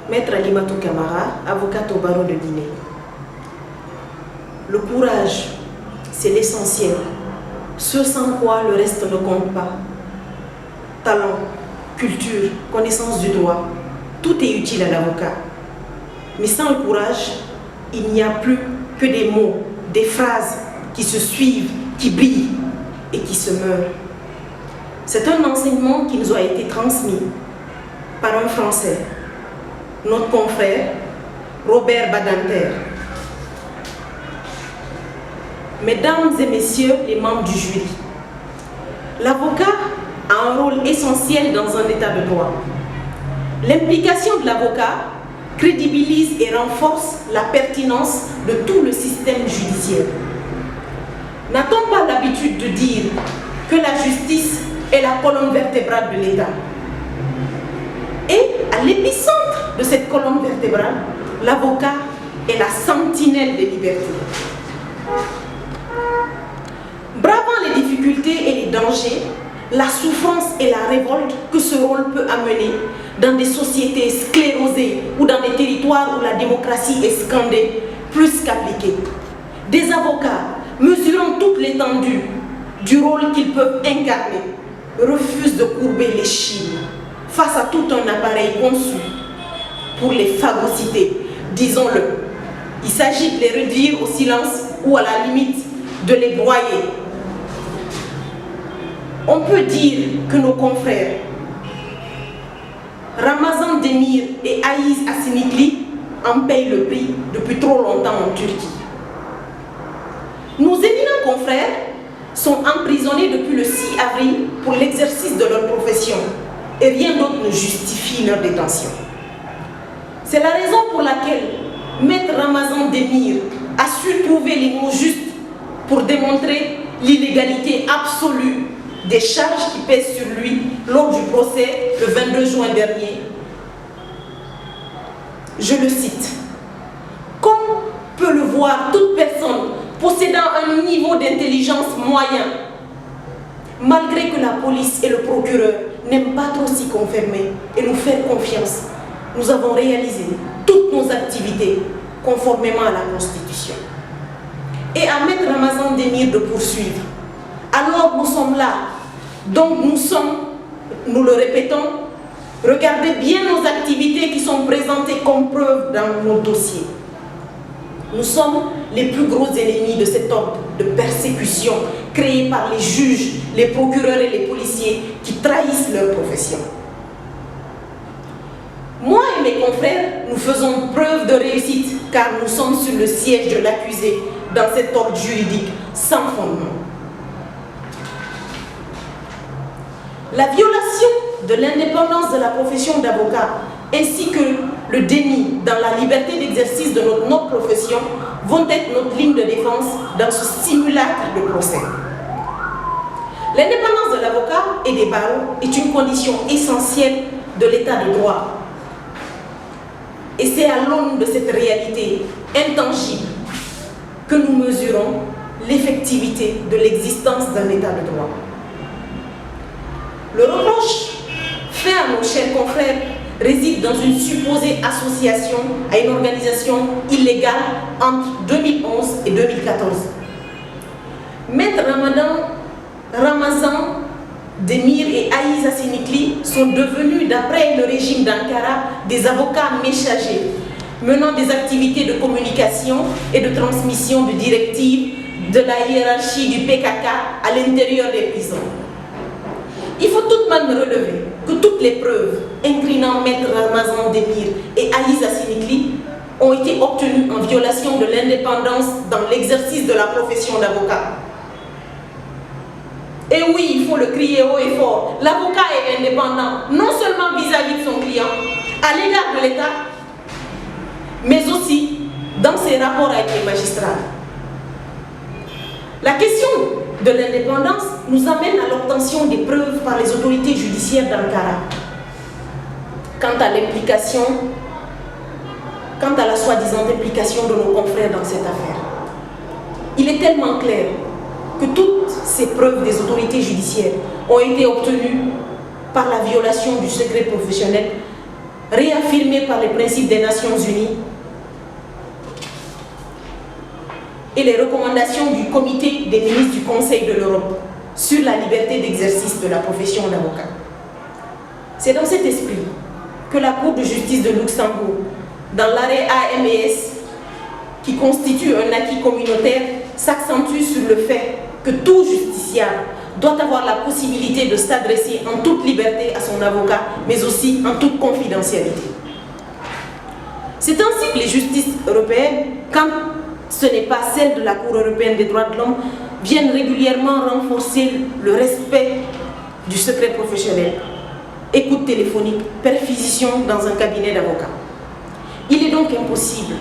Maître Alimatou Camara, avocate au barreau de Guinée. Le courage, c'est l'essentiel. Ce sans quoi le reste ne compte pas. Talent, culture, connaissance du droit, tout est utile à l'avocat. Mais sans le courage, il n'y a plus que des mots, des phrases qui se suivent, qui brillent et qui se meurent. C'est un enseignement qui nous a été transmis par un Français, notre confrère Robert Badinter. Mesdames et messieurs les membres du jury, l'avocat a un rôle essentiel dans un état de droit. L'implication de l'avocat crédibilise et renforce la pertinence de tout le système judiciaire. N'a-t-on pas l'habitude de dire que la justice est la colonne vertébrale de l'État? Et à l'épicentre de cette colonne vertébrale, l'avocat est la sentinelle des libertés. Bravant les difficultés et les dangers, la souffrance et la révolte que ce rôle peut amener dans des sociétés sclérosées ou dans des territoires où la démocratie est scandée plus qu'appliquée. Des avocats, mesurant toute l'étendue du rôle qu'ils peuvent incarner, refusent de courber l'échine face à tout un appareil conçu pour les phagocyter. Disons-le, il s'agit de les réduire au silence ou à la limite de les broyer. On peut dire que nos confrères Ramazan Demir et Aïs Assinikli en payent le prix depuis trop longtemps en Turquie. Nos éminents confrères sont emprisonnés depuis le 6 avril pour l'exercice de leur profession et rien d'autre ne justifie leur détention. C'est la raison pour laquelle Maître Ramazan Demir a su trouver les mots justes pour démontrer l'illégalité absolue des charges qui pèsent sur lui lors du procès le 22 juin dernier. Je le cite. Comme peut le voir toute personne possédant un niveau d'intelligence moyen, malgré que la police et le procureur n'aiment pas trop s'y confirmer et nous faire confiance, nous avons réalisé toutes nos activités conformément à la Constitution. Et à Maître Ramazan Demir de poursuivre. Alors nous sommes là. Donc nous le répétons, regardez bien nos activités qui sont présentées comme preuve dans nos dossiers. Nous sommes les plus gros ennemis de cet ordre de persécution créé par les juges, les procureurs et les policiers qui trahissent leur profession. Moi et mes confrères, nous faisons preuve de réussite car nous sommes sur le siège de l'accusé dans cet ordre juridique sans fondement. La violation de l'indépendance de la profession d'avocat ainsi que le déni dans la liberté d'exercice de notre profession vont être notre ligne de défense dans ce simulacre de procès. L'indépendance de l'avocat et des barreaux est une condition essentielle de l'état de droit. Et c'est à l'aune de cette réalité intangible que nous mesurons l'effectivité de l'existence d'un état de droit. Le reproche fait à nos chers confrères réside dans une supposée association à une organisation illégale entre 2011 et 2014. Maître Ramazan Demir et Aïs Assinikli sont devenus, d'après le régime d'Ankara, des avocats messagers, menant des activités de communication et de transmission de directives de la hiérarchie du PKK à l'intérieur des prisons. Il faut tout de même relever que toutes les preuves inclinant Maître Ramazan Demir et Aïs Assinikli ont été obtenues en violation de l'indépendance dans l'exercice de la profession d'avocat. Et oui, il faut le crier haut et fort, l'avocat est indépendant, non seulement vis-à-vis de son client, à l'égard de l'État, mais aussi dans ses rapports avec les magistrats. La question de l'indépendance nous amène à l'obtention des preuves par les autorités judiciaires d'Ankara. Quant à la soi-disant implication de nos confrères dans cette affaire, il est tellement clair que toutes ces preuves des autorités judiciaires ont été obtenues par la violation du secret professionnel réaffirmée par les principes des Nations Unies et les recommandations du Comité des ministres du Conseil de l'Europe sur la liberté d'exercice de la profession d'avocat. C'est dans cet esprit que la Cour de justice de Luxembourg, dans l'arrêt AMS, qui constitue un acquis communautaire, s'accentue sur le fait que tout justiciable doit avoir la possibilité de s'adresser en toute liberté à son avocat, mais aussi en toute confidentialité. C'est ainsi que les justices européennes, quand ce n'est pas celle de la Cour européenne des droits de l'homme, viennent régulièrement renforcer le respect du secret professionnel, écoute téléphonique, perquisition dans un cabinet d'avocat. Il est donc impossible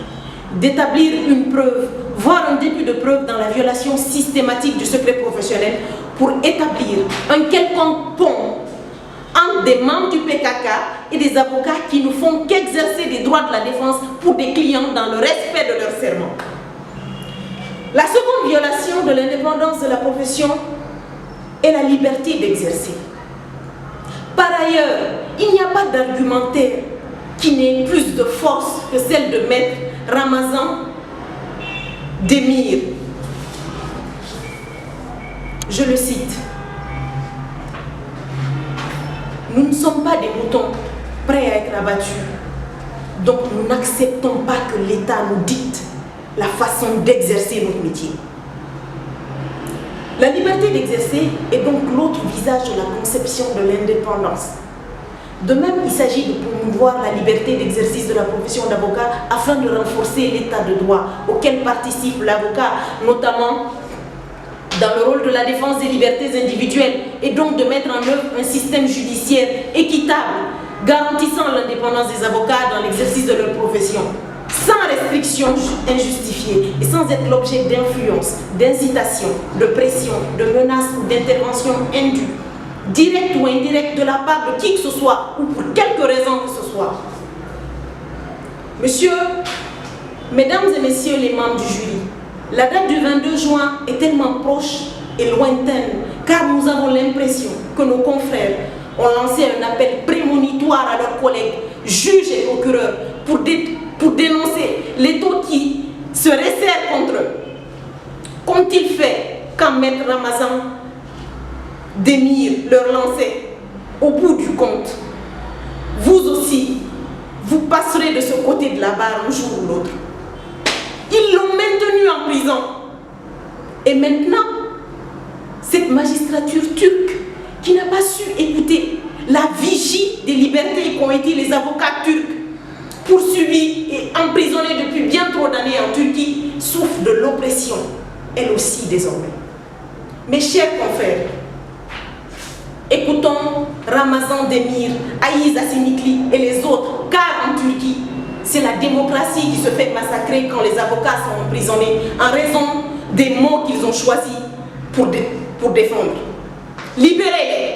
d'établir une preuve, voire un début de preuve dans la violation systématique du secret professionnel pour établir un quelconque pont entre des membres du PKK et des avocats qui ne font qu'exercer des droits de la défense pour des clients dans le respect de leur serment. La seconde violation de l'indépendance de la profession est la liberté d'exercer. Par ailleurs, il n'y a pas d'argumentaire qui n'ait plus de force que celle de Maître Ramazan Demir. Je le cite. Nous ne sommes pas des moutons prêts à être abattus. Donc nous n'acceptons pas que l'État nous dicte la façon d'exercer notre métier. La liberté d'exercer est donc l'autre visage de la conception de l'indépendance. De même, il s'agit de promouvoir la liberté d'exercice de la profession d'avocat afin de renforcer l'état de droit auquel participe l'avocat, notamment dans le rôle de la défense des libertés individuelles, et donc de mettre en œuvre un système judiciaire équitable, garantissant l'indépendance des avocats dans l'exercice de leur profession, sans restriction injustifiée et sans être l'objet d'influence, d'incitation, de pression, de menaces ou d'intervention indue, directe ou indirecte de la part de qui que ce soit ou pour quelque raison que ce soit. Mesdames et messieurs les membres du jury, la date du 22 juin est tellement proche et lointaine car nous avons l'impression que nos confrères ont lancé un appel prémonitoire à leurs collègues, juges et procureurs pour dénoncer l'étau qui se resserre contre eux. Qu'ont-ils fait quand Maître Ramazan Demir leur lançait au bout du compte? Vous aussi, vous passerez de ce côté de la barre un jour ou l'autre. Ils l'ont maintenu en prison. Et maintenant, cette magistrature turque qui n'a pas su écouter la vigie des libertés qu'ont été les avocats turcs, poursuivis et emprisonnés depuis bien trop d'années en Turquie, souffre de l'oppression, elle aussi désormais. Mes chers confrères, écoutons Ramazan Demir, Aïs Asinikli et les autres, car en Turquie, c'est la démocratie qui se fait massacrer quand les avocats sont emprisonnés en raison des mots qu'ils ont choisis pour défendre. Libérez-les!